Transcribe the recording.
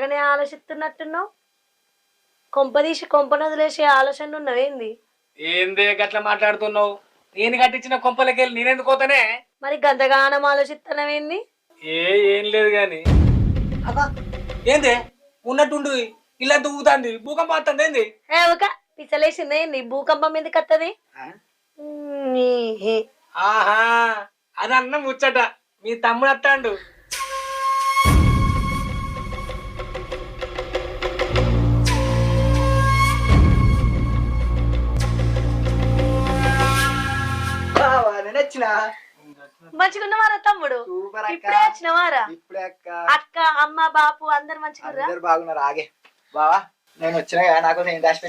బాగానే ఆలోచిస్తున్నట్టున్నావు. కొంపదీసి కొంపను వదిలేసే ఆలోచనలు ఉన్నవేంది? ఏందే గట్లా మాట్లాడుతున్నావు? నేను కట్టించిన కొంపలకెళ్ళి నేనెందుకు పోతానే? మరి గంతగానం ఆలోచిస్తున్నావేంది? ఏం లేదు గాని. అబ్బా ఏందే ఉన్నట్టుండు ఇలా ఊగుతాంది, భూకంపం వస్తుంది ఏంది? ఒక పిచ్చలేసిందేంది? భూకంపం ఎందుకు వస్తుంది? ఆహా అది అన్న ముచ్చట. మీ తమ్ముడు వస్తాడు. మంచిగున్నవారా తమ్ముడు? ఇప్పుడే వచ్చినవారా? అక్క అమ్మ బాపు అందరు మంచిగుర్రా? బాగున్నారు. ఆగే బావా, నేను వచ్చినా నాకు నేను దాచి